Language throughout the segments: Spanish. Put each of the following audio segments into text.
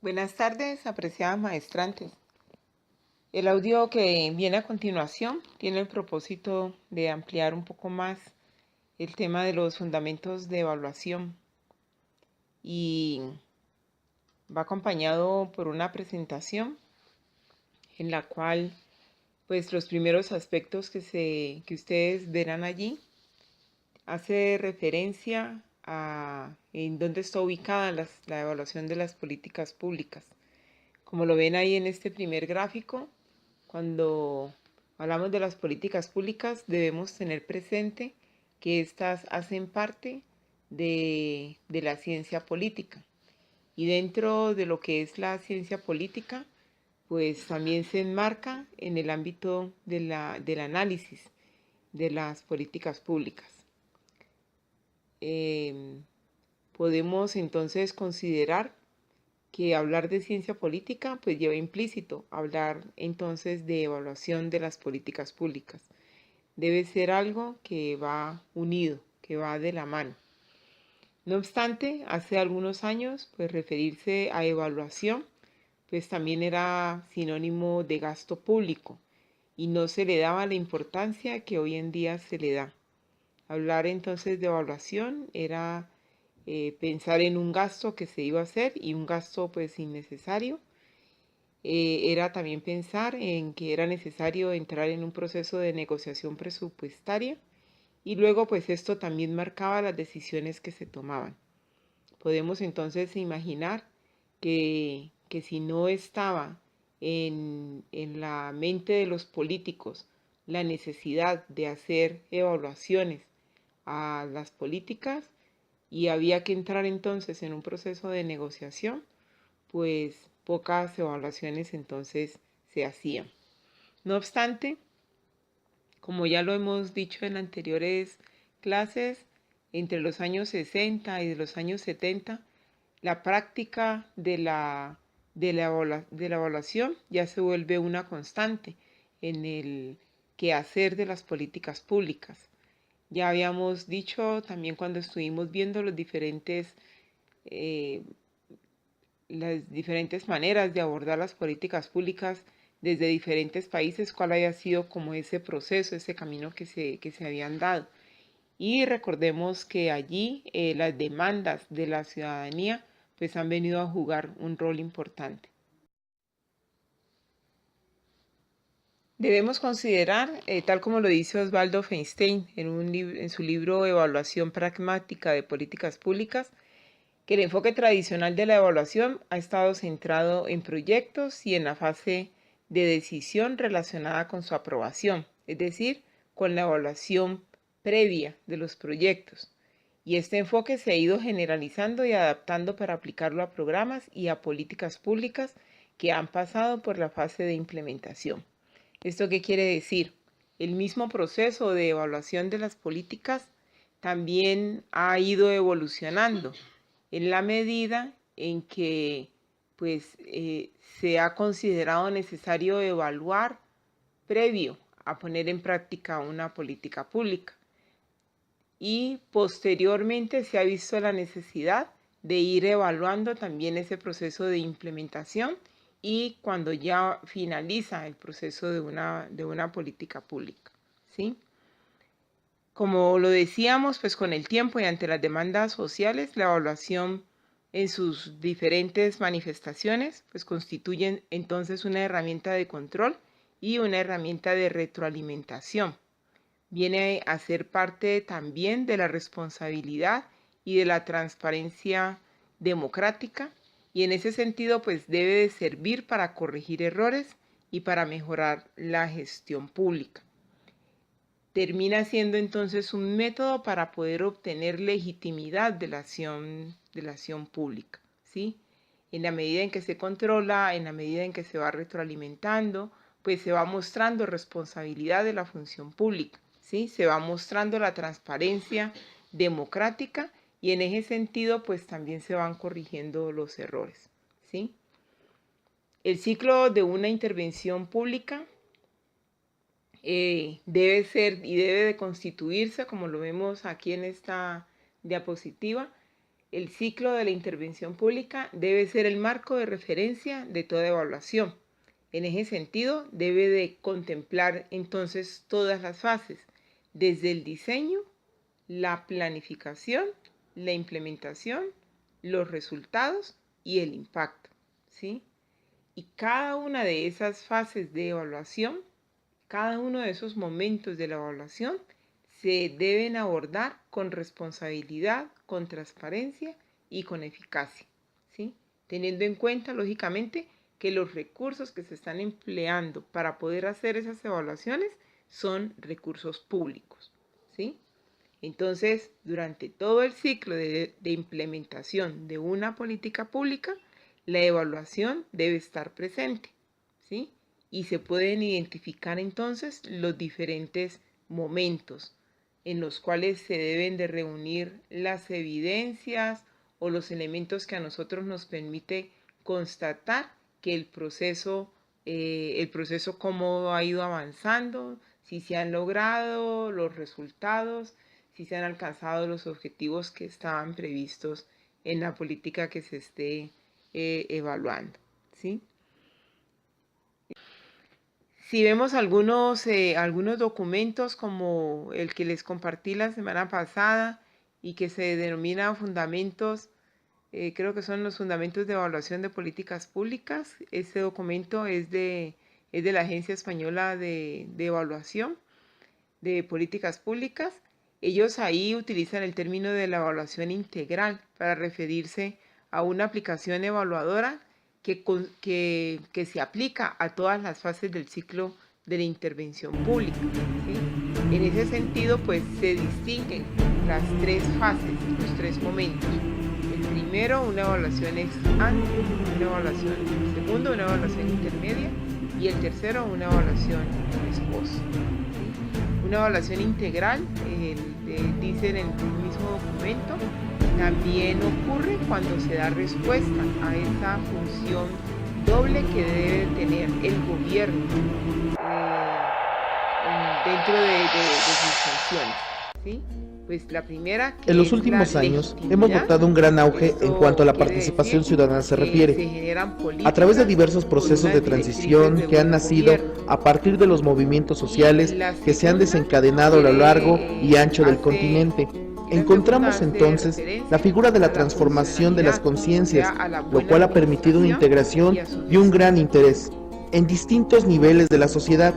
Buenas tardes, apreciadas maestrantes. El audio que viene a continuación tiene el propósito de ampliar un poco más el tema de los fundamentos de evaluación y va acompañado por una presentación en la cual pues los primeros aspectos que ustedes verán allí hace referencia a en dónde está ubicada la evaluación de las políticas públicas. Como lo ven ahí en este primer gráfico, cuando hablamos de las políticas públicas debemos tener presente que éstas hacen parte de la ciencia política. Y dentro de lo que es la ciencia política, pues también se enmarca en el ámbito del análisis de las políticas públicas. Podemos entonces considerar que hablar de ciencia política pues lleva implícito hablar entonces de evaluación de las políticas públicas. Debe ser algo que va unido, que va de la mano. No obstante, hace algunos años pues referirse a evaluación pues también era sinónimo de gasto público y no se le daba la importancia que hoy en día se le da. Hablar entonces de evaluación era pensar en un gasto que se iba a hacer y un gasto pues innecesario. Era también pensar en que era necesario entrar en un proceso de negociación presupuestaria y luego pues esto también marcaba las decisiones que se tomaban. Podemos entonces imaginar que si no estaba en la mente de los políticos la necesidad de hacer evaluaciones a las políticas y había que entrar entonces en un proceso de negociación, pues pocas evaluaciones entonces se hacían. No obstante, como ya lo hemos dicho en anteriores clases, entre los años 60 y de los años 70, la práctica de la evaluación ya se vuelve una constante en el quehacer de las políticas públicas. Ya habíamos dicho también cuando estuvimos viendo las diferentes maneras de abordar las políticas públicas desde diferentes países, cuál haya sido como ese proceso, ese camino que se habían dado. Y recordemos que allí las demandas de la ciudadanía pues han venido a jugar un rol importante. Debemos considerar, tal como lo dice Osvaldo Feinstein en su libro Evaluación pragmática de políticas públicas, que el enfoque tradicional de la evaluación ha estado centrado en proyectos y en la fase de decisión relacionada con su aprobación, es decir, con la evaluación previa de los proyectos. Y este enfoque se ha ido generalizando y adaptando para aplicarlo a programas y a políticas públicas que han pasado por la fase de implementación. ¿Esto qué quiere decir? El mismo proceso de evaluación de las políticas también ha ido evolucionando en la medida en que pues, se ha considerado necesario evaluar previo a poner en práctica una política pública. Y posteriormente se ha visto la necesidad de ir evaluando también ese proceso de implementación y cuando ya finaliza el proceso de una política pública, ¿sí? Como lo decíamos, pues con el tiempo y ante las demandas sociales, la evaluación en sus diferentes manifestaciones, pues constituyen entonces una herramienta de control y una herramienta de retroalimentación. Viene a ser parte también de la responsabilidad y de la transparencia democrática y en ese sentido pues debe de servir para corregir errores y para mejorar la gestión pública. Termina siendo entonces un método para poder obtener legitimidad de la acción pública, ¿sí? En la medida en que se controla, en la medida en que se va retroalimentando, pues se va mostrando responsabilidad de la función pública, ¿sí? Se va mostrando la transparencia democrática y en ese sentido pues también se van corrigiendo los errores, ¿sí? El ciclo de una intervención pública debe ser y debe de constituirse, como lo vemos aquí en esta diapositiva, El ciclo de la intervención pública debe ser el marco de referencia de toda evaluación. En ese sentido, debe de contemplar entonces todas las fases, desde el diseño, la planificación, la implementación, los resultados y el impacto, ¿sí? Y cada una de esas fases de evaluación, cada uno de esos momentos de la evaluación, se deben abordar con responsabilidad, con transparencia y con eficacia, ¿sí? Teniendo en cuenta, lógicamente, que los recursos que se están empleando para poder hacer esas evaluaciones son recursos públicos, ¿sí? Entonces, durante todo el ciclo de implementación de una política pública, la evaluación debe estar presente, ¿sí? Y se pueden identificar entonces los diferentes momentos en los cuales se deben de reunir las evidencias o los elementos que a nosotros nos permite constatar que el proceso cómo ha ido avanzando, si se han logrado los resultados, si se han alcanzado los objetivos que estaban previstos en la política que se esté evaluando, ¿sí? Si vemos algunos documentos como el que les compartí la semana pasada y que se denomina fundamentos, creo que son los fundamentos de evaluación de políticas públicas. Este documento es de la Agencia Española de Evaluación de Políticas Públicas. Ellos ahí utilizan el término de la evaluación integral para referirse a una aplicación evaluadora que se aplica a todas las fases del ciclo de la intervención pública, ¿sí? En ese sentido, pues se distinguen las tres fases, los tres momentos. El primero, una evaluación ex ante, una evaluación segundo, una evaluación intermedia, y el tercero, una evaluación ex post, ¿sí? Una evaluación integral, dice en el mismo documento, también ocurre cuando se da respuesta a esa función doble que debe tener el gobierno dentro de sus funciones, ¿sí? Pues la primera, que En los es últimos la años hemos legitimidad. notado un gran auge en Esto cuanto a la quiere participación decir ciudadana se que refiere, se generan a políticas través de diversos con procesos de unas directrices transición de que han buen nacido gobierno. a partir de los movimientos Y sociales la que se han segunda desencadenado a lo largo y quiere, ancho del hace, continente. y la segunda Encontramos hace entonces la referencia figura de a la la transformación de las funcionalidad, o sea, conciencias, a la lo buena cual ha permitido una administración y integración a su y un gestión. gran interés en distintos niveles de la sociedad.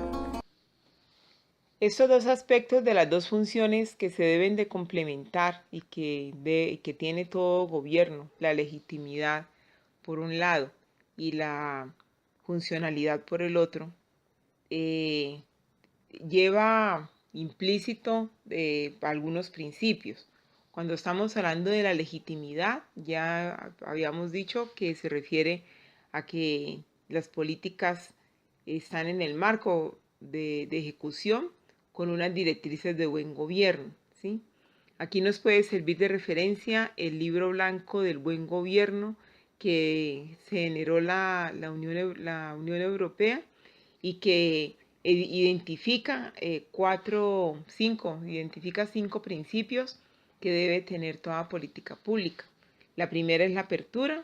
Estos dos aspectos de las dos funciones que se deben de complementar y que tiene todo gobierno, la legitimidad por un lado y la funcionalidad por el otro, eh, lleva implícito algunos principios. Cuando estamos hablando de la legitimidad, ya habíamos dicho que se refiere a que las políticas están en el marco de ejecución con unas directrices de buen gobierno, ¿sí? Aquí nos puede servir de referencia el libro blanco del buen gobierno que se generó la Unión Europea y que identifica identifica 5 principios que debe tener toda política pública. La primera es la apertura,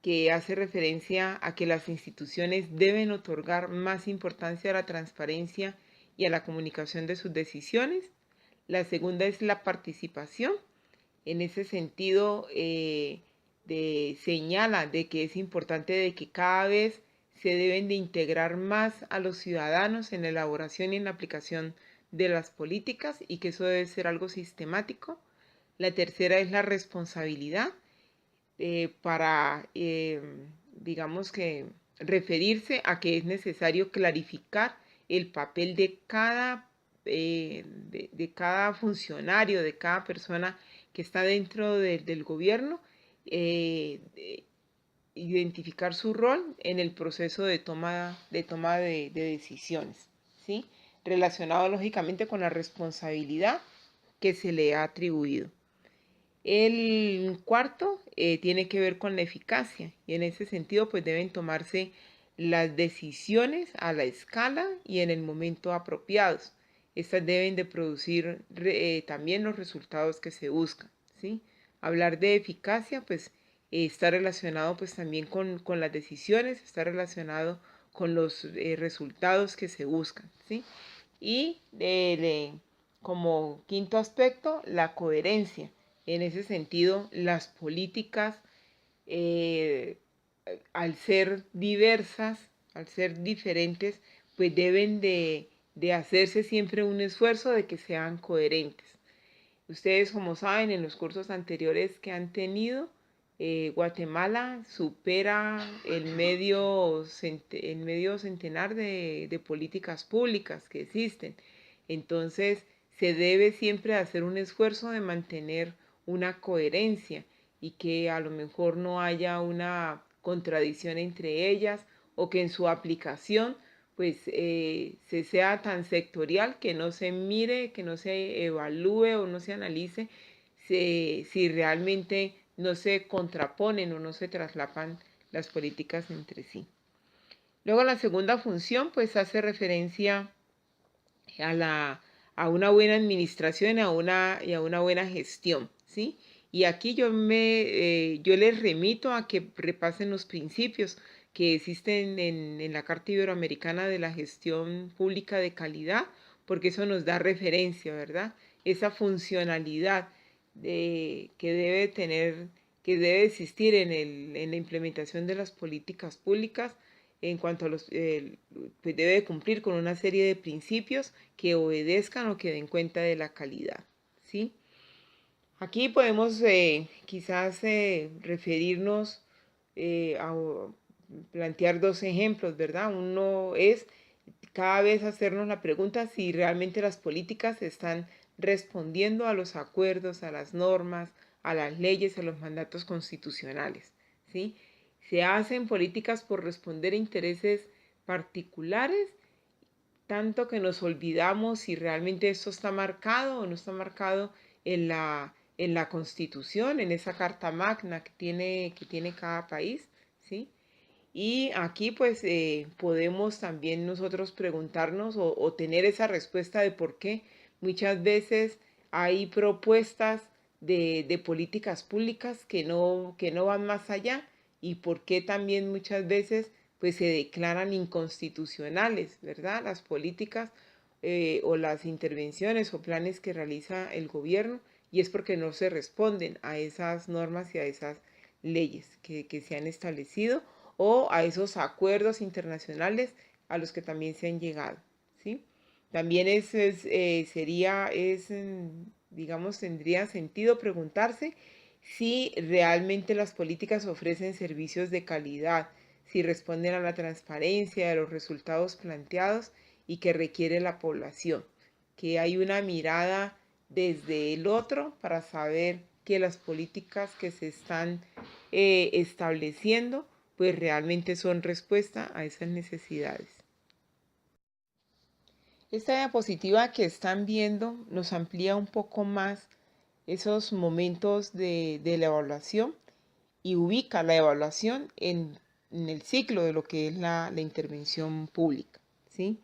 que hace referencia a que las instituciones deben otorgar más importancia a la transparencia y a la comunicación de sus decisiones. La segunda es la participación. En ese sentido, señala de que es importante de que cada vez se deben de integrar más a los ciudadanos en la elaboración y en la aplicación de las políticas y que eso debe ser algo sistemático. La tercera es la responsabilidad para, digamos que, referirse a que es necesario clarificar el papel de cada funcionario, de cada persona que está dentro del gobierno, identificar su rol en el proceso de toma de decisiones, ¿sí? Relacionado lógicamente con la responsabilidad que se le ha atribuido. El cuarto tiene que ver con la eficacia y en ese sentido pues deben tomarse las decisiones a la escala y en el momento apropiados. Estas deben de producir también los resultados que se buscan, ¿sí? hablar de eficacia, pues está relacionado pues también con las decisiones, está relacionado con los resultados que se buscan, ¿sí? Y como quinto aspecto, la coherencia. En ese sentido, las políticas, eh, al ser diversas, al ser diferentes, pues deben de hacerse siempre un esfuerzo de que sean coherentes. Ustedes, como saben, en los cursos anteriores que han tenido, Guatemala supera el medio centenar de políticas públicas que existen. Entonces, se debe siempre hacer un esfuerzo de mantener una coherencia y que a lo mejor no haya una contradicción entre ellas o que en su aplicación pues se sea tan sectorial que no se mire, que no se evalúe o no se analice si realmente no se contraponen o no se traslapan las políticas entre sí. Luego la segunda función pues hace referencia a una buena administración y a una buena gestión, ¿sí? Y aquí yo les remito a que repasen los principios que existen en la Carta Iberoamericana de la Gestión Pública de Calidad, porque eso nos da referencia, ¿verdad? Esa funcionalidad que debe tener, que debe existir en la implementación de las políticas públicas en cuanto a pues debe cumplir con una serie de principios que obedezcan o que den cuenta de la calidad, ¿sí? Aquí podemos quizás referirnos a plantear dos ejemplos, ¿verdad? Uno es cada vez hacernos la pregunta si realmente las políticas están respondiendo a los acuerdos, a las normas, a las leyes, a los mandatos constitucionales, ¿sí? Se hacen políticas por responder a intereses particulares, tanto que nos olvidamos si realmente esto está marcado o no está marcado en la Constitución, en esa Carta Magna que tiene cada país, ¿sí? Y aquí pues podemos también nosotros preguntarnos o tener esa respuesta de por qué muchas veces hay propuestas de políticas públicas que no van más allá y por qué también muchas veces pues se declaran inconstitucionales, ¿verdad? Las políticas o las intervenciones o planes que realiza el gobierno y es porque no se responden a esas normas y a esas leyes que se han establecido o a esos acuerdos internacionales a los que también se han llegado, ¿sí? También digamos, tendría sentido preguntarse si realmente las políticas ofrecen servicios de calidad, si responden a la transparencia de los resultados planteados y que requiere la población, que hay una mirada desde el otro para saber que las políticas que se están estableciendo pues realmente son respuesta a esas necesidades. Esta diapositiva que están viendo nos amplía un poco más esos momentos de la evaluación y ubica la evaluación en el ciclo de lo que es la intervención pública, ¿sí?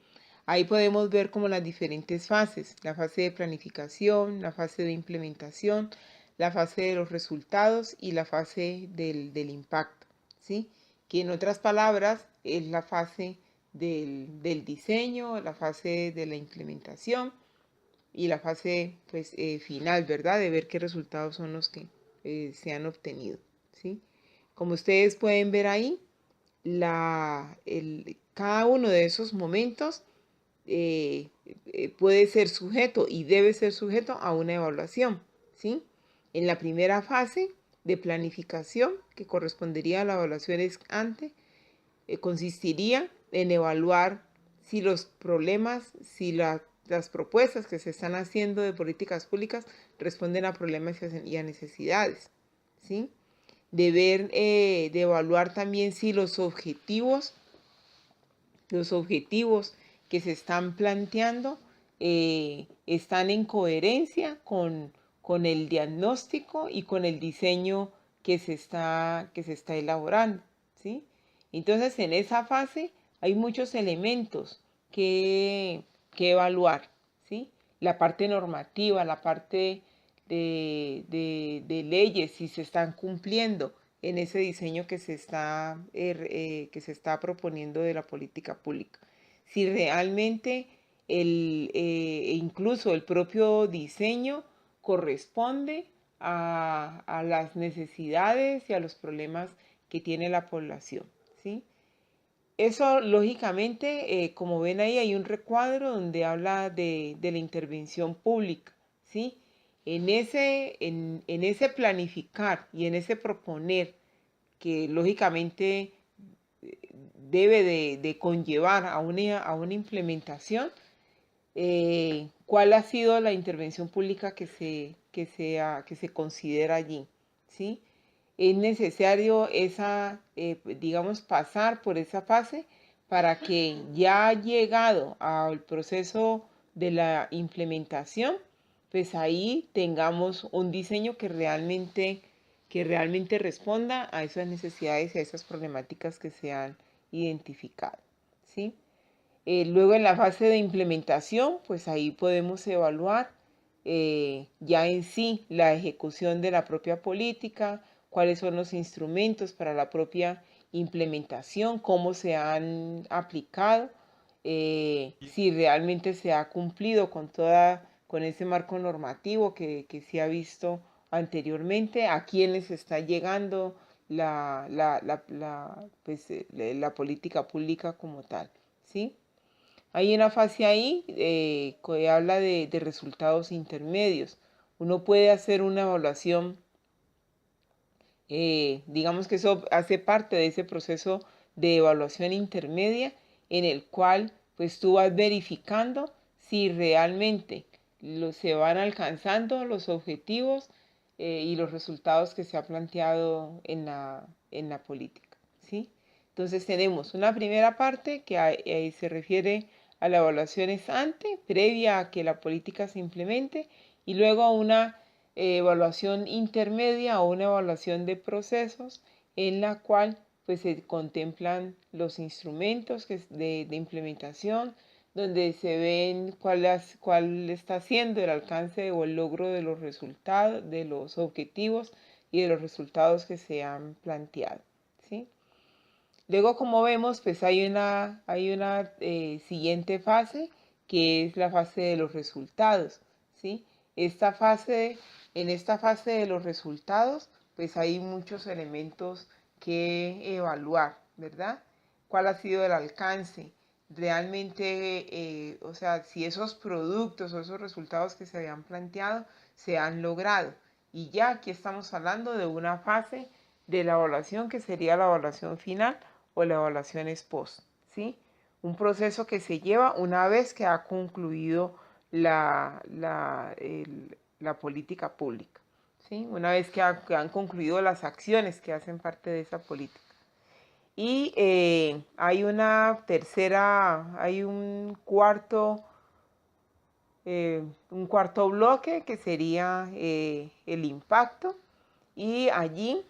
Ahí podemos ver como las diferentes fases, la fase de planificación, la fase de implementación, la fase de los resultados y la fase del impacto, ¿sí? Que en otras palabras es la fase del diseño, la fase de la implementación y la fase pues, final, ¿verdad? De ver qué resultados son los que se han obtenido, ¿sí? Como ustedes pueden ver ahí, cada uno de esos momentos puede ser sujeto y debe ser sujeto a una evaluación, ¿sí? En la primera fase de planificación, que correspondería a la evaluación ex ante, consistiría en evaluar si los problemas, si las propuestas que se están haciendo de políticas públicas responden a problemas y a necesidades, ¿sí? De evaluar también si los objetivos que se están planteando están en coherencia con el diagnóstico y con el diseño que se está elaborando, ¿sí? Entonces, en esa fase hay muchos elementos que evaluar, ¿sí? La parte normativa, de leyes, si se están cumpliendo en ese diseño que se está proponiendo de la política pública. Si realmente incluso el propio diseño corresponde a las necesidades y a los problemas que tiene la población, ¿sí? Eso, lógicamente, como ven ahí, hay un recuadro donde habla de la intervención pública, ¿sí? En ese planificar y en ese proponer, que lógicamente debe de conllevar a una implementación, ¿cuál ha sido la intervención pública que se considera allí? ¿Sí? Es necesario digamos, pasar por esa fase para que ya llegado al proceso de la implementación, pues ahí tengamos un diseño que realmente responda a esas necesidades y a esas problemáticas que se han identificado, ¿sí? Luego en la fase de implementación, pues ahí podemos evaluar ya en sí la ejecución de la propia política, cuáles son los instrumentos para la propia implementación, cómo se han aplicado, si realmente se ha cumplido con ese marco normativo que se ha visto anteriormente, a quiénes está llegando la política pública como tal, ¿sí? Hay una fase ahí que habla de resultados intermedios. Uno puede hacer una evaluación, digamos que eso hace parte de ese proceso de evaluación intermedia en el cual pues tú vas verificando si realmente se van alcanzando los objetivos y los resultados que se ha planteado en la política, ¿sí? Entonces tenemos una primera parte que se refiere a la evaluación ex ante, previa a que la política se implemente, y luego a una evaluación intermedia o una evaluación de procesos en la cual pues se contemplan los instrumentos de implementación, donde se ven cuál está siendo el alcance o el logro de los resultados, de los objetivos y de los resultados que se han planteado, ¿sí? Luego, como vemos, pues hay una siguiente fase, que es la fase de los resultados, ¿sí? En esta fase de los resultados, pues hay muchos elementos que evaluar, ¿verdad? ¿Cuál ha sido el alcance? Realmente, o sea, si esos productos o esos resultados que se habían planteado se han logrado. Y ya aquí estamos hablando de una fase de la evaluación que sería la evaluación final o la evaluación ex post, ¿sí? Un proceso que se lleva una vez que ha concluido la política pública, ¿sí? Una vez que han concluido las acciones que hacen parte de esa política. Y hay un cuarto bloque que sería el impacto, y allí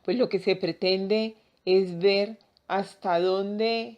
pues lo que se pretende es ver hasta dónde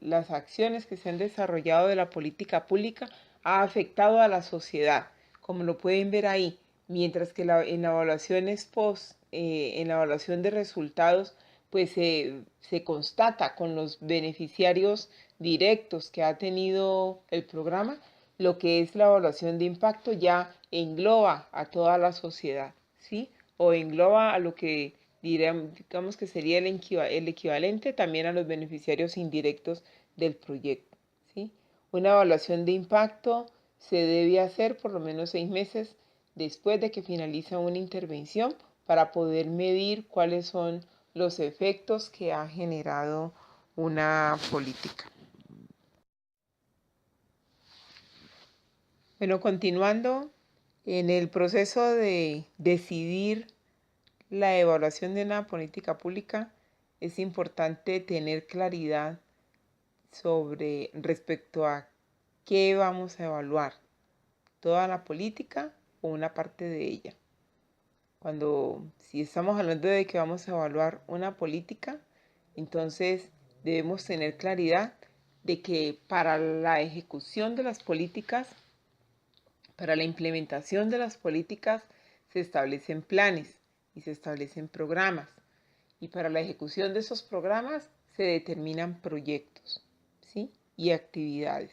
las acciones que se han desarrollado de la política pública ha afectado a la sociedad, como lo pueden ver ahí, mientras que en la evaluación ex post, en la evaluación de resultados, pues se constata con los beneficiarios directos que ha tenido el programa. Lo que es la evaluación de impacto ya engloba a toda la sociedad, ¿sí? O engloba a lo que digamos que sería el equivalente también a los beneficiarios indirectos del proyecto, ¿sí? Una evaluación de impacto se debe hacer por lo menos 6 meses después de que finaliza una intervención para poder medir cuáles son los efectos que ha generado una política. Bueno, continuando, en el proceso de decidir la evaluación de una política pública, es importante tener claridad respecto a qué vamos a evaluar, toda la política o una parte de ella. Si estamos hablando de que vamos a evaluar una política, entonces debemos tener claridad de que para la ejecución de las políticas Para la implementación de las políticas se establecen planes y se establecen programas. Y para la ejecución de esos programas se determinan proyectos, ¿sí? Y actividades.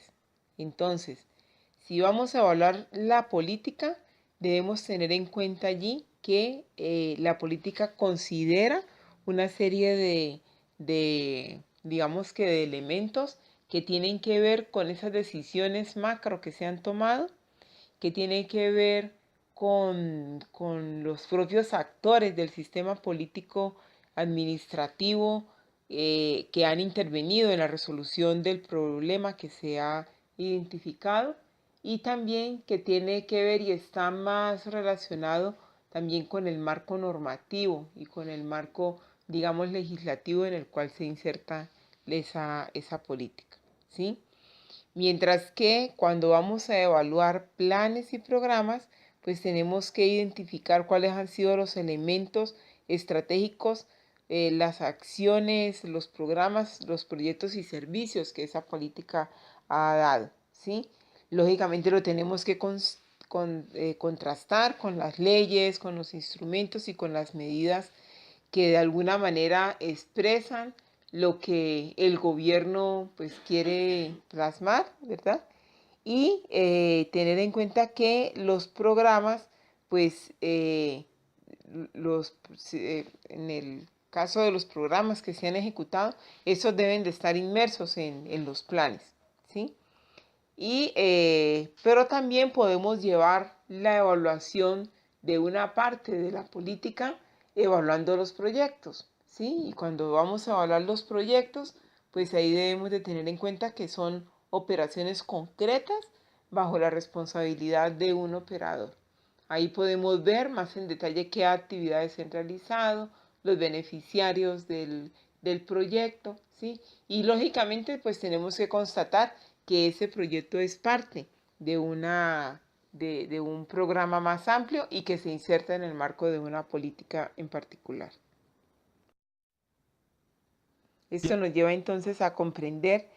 Entonces, si vamos a evaluar la política, debemos tener en cuenta allí que la política considera una serie digamos que de elementos que tienen que ver con esas decisiones macro que se han tomado, que tienen que ver con los propios actores del sistema político administrativo que han intervenido en la resolución del problema que se ha identificado, y también que tiene que ver y está más relacionado también con el marco normativo y con el marco, digamos, legislativo en el cual se inserta esa política, ¿sí? Mientras que cuando vamos a evaluar planes y programas, pues tenemos que identificar cuáles han sido los elementos estratégicos, las acciones, los programas, los proyectos y servicios que esa política ha dado, ¿sí? Lógicamente lo tenemos que contrastar con las leyes, con los instrumentos y con las medidas que de alguna manera expresan lo que el gobierno pues quiere plasmar, ¿verdad? Y tener en cuenta que los programas, pues en el caso de los programas que se han ejecutado, esos deben de estar inmersos en los planes, ¿sí? Pero también podemos llevar la evaluación de una parte de la política evaluando los proyectos, ¿sí? Y cuando vamos a evaluar los proyectos, pues ahí debemos de tener en cuenta que son operaciones concretas bajo la responsabilidad de un operador. Ahí podemos ver más en detalle qué actividades se han realizado, los beneficiarios del proyecto, ¿sí? Y lógicamente pues tenemos que constatar que ese proyecto es parte de de un programa más amplio y que se inserta en el marco de una política en particular. Esto nos lleva entonces a comprender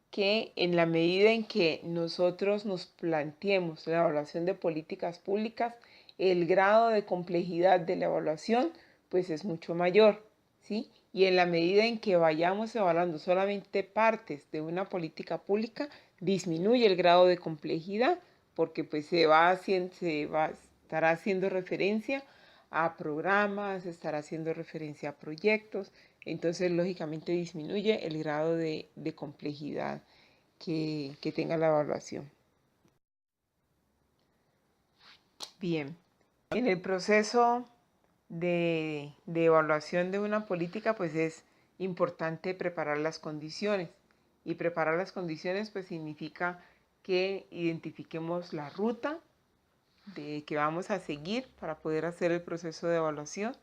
que en la medida en que nosotros nos planteemos la evaluación de políticas públicas, el grado de complejidad de la evaluación pues es mucho mayor, ¿sí? Y en la medida en que vayamos evaluando solamente partes de una política pública, disminuye el grado de complejidad porque pues estará haciendo referencia a programas, estará haciendo referencia a proyectos, entonces lógicamente disminuye el grado de complejidad que tenga la evaluación. Bien, en el proceso de evaluación de una política, pues es importante preparar las condiciones. Y preparar las condiciones, pues significa que identifiquemos la ruta que vamos a seguir para poder hacer el proceso de evaluación,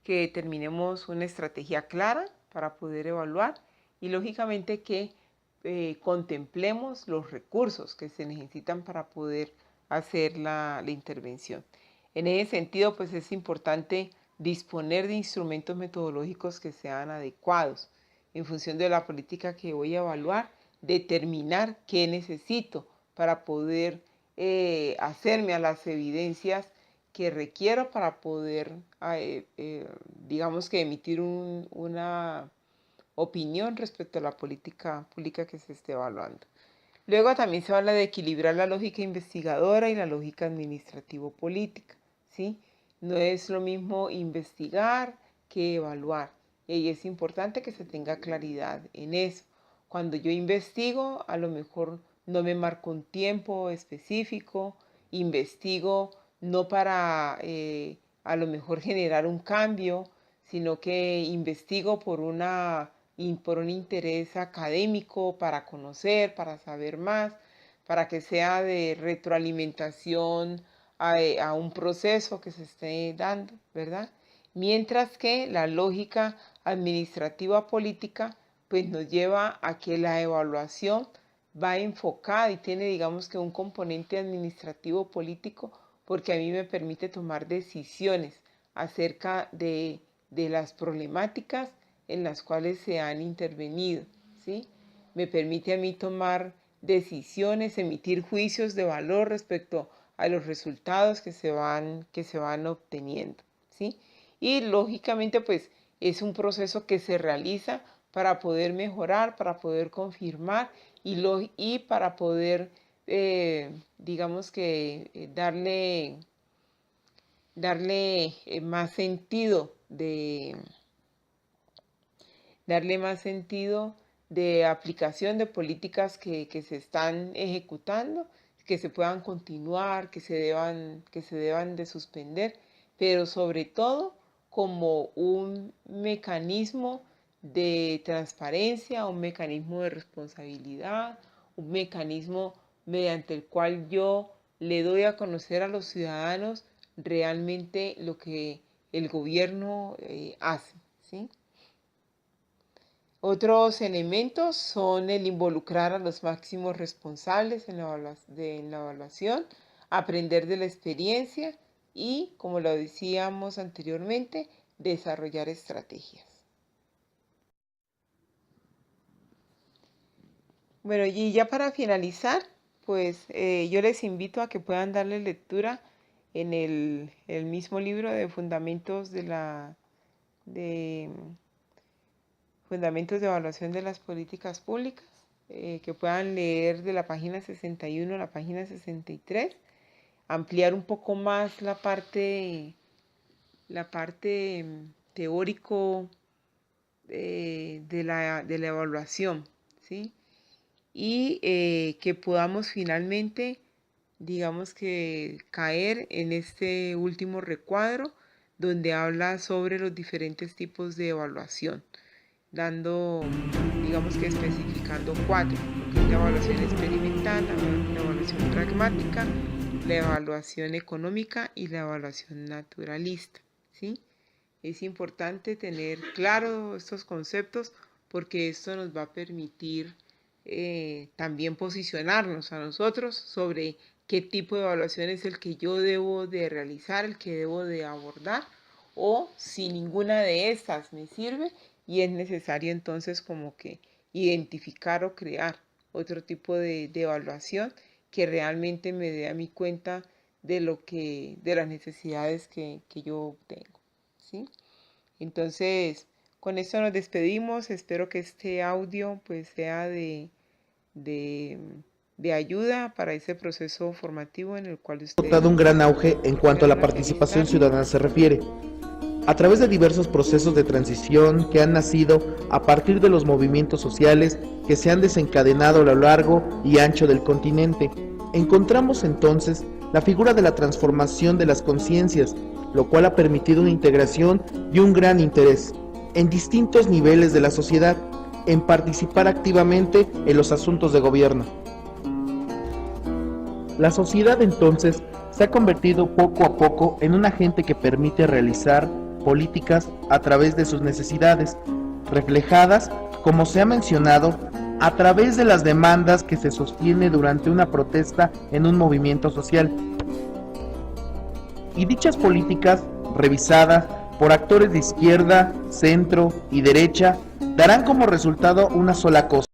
que determinemos una estrategia clara para poder evaluar y lógicamente que contemplemos los recursos que se necesitan para poder hacer la intervención. En ese sentido, pues es importante disponer de instrumentos metodológicos que sean adecuados. En función de la política que voy a evaluar, determinar qué necesito para poder hacerme a las evidencias que requiero para poder, digamos que emitir una opinión respecto a la política pública que se esté evaluando. Luego también se habla de equilibrar la lógica investigadora y la lógica administrativo-política, ¿sí? No es lo mismo investigar que evaluar. Y es importante que se tenga claridad en eso. Cuando yo investigo, a lo mejor no me marco un tiempo específico, investigo no para a lo mejor generar un cambio, sino que investigo por por un interés académico, para conocer, para saber más, para que sea de retroalimentación a un proceso que se esté dando, ¿verdad? Mientras que la lógica administrativa política pues nos lleva a que la evaluación va enfocada y tiene, digamos que un componente administrativo político, porque a mí me permite tomar decisiones acerca de las problemáticas en las cuales se han intervenido, ¿sí? Me permite a mí tomar decisiones, emitir juicios de valor respecto a los resultados que se van obteniendo, ¿sí? Y lógicamente pues es un proceso que se realiza para poder mejorar, para poder confirmar y para poder, digamos que, darle más sentido de aplicación de políticas que se están ejecutando, que se puedan continuar, que se deban de suspender, pero sobre todo como un mecanismo de transparencia, un mecanismo de responsabilidad, un mecanismo mediante el cual yo le doy a conocer a los ciudadanos realmente lo que el gobierno hace, ¿sí? Otros elementos son el involucrar a los máximos responsables en la evaluación, aprender de la experiencia y, como lo decíamos anteriormente, desarrollar estrategias. Bueno, y ya para finalizar, pues yo les invito a que puedan darle lectura en el mismo libro de Fundamentos de Evaluación de las Políticas Públicas, que puedan leer de la página 61 a la página 63, ampliar un poco más la parte teórico de la evaluación, ¿sí? Y que podamos finalmente, digamos que, caer en este último recuadro donde habla sobre los diferentes tipos de evaluación, digamos que especificando 4, porque es la evaluación experimental, la evaluación pragmática, la evaluación económica y la evaluación naturalista, ¿sí? Es importante tener claro estos conceptos porque esto nos va a permitir también posicionarnos a nosotros sobre qué tipo de evaluación es el que yo debo de realizar, el que debo de abordar, o si ninguna de estas me sirve y es necesario entonces como que identificar o crear otro tipo de evaluación que realmente me dé a mi cuenta de las necesidades que yo tengo, ¿sí? Entonces, con esto nos despedimos. Espero que este audio pues sea de ayuda para ese proceso formativo en el cual ustedes Notado un gran auge en cuanto a la participación ciudadana se refiere, a través de diversos procesos de transición que han nacido a partir de los movimientos sociales que se han desencadenado a lo largo y ancho del continente. Encontramos entonces la figura de la transformación de las conciencias, lo cual ha permitido una integración y un gran interés en distintos niveles de la sociedad en participar activamente en los asuntos de gobierno. La sociedad entonces se ha convertido poco a poco en un agente que permite realizar políticas a través de sus necesidades, reflejadas, como se ha mencionado, a través de las demandas que se sostiene durante una protesta en un movimiento social. Y dichas políticas, revisadas por actores de izquierda, centro y derecha, darán como resultado una sola cosa: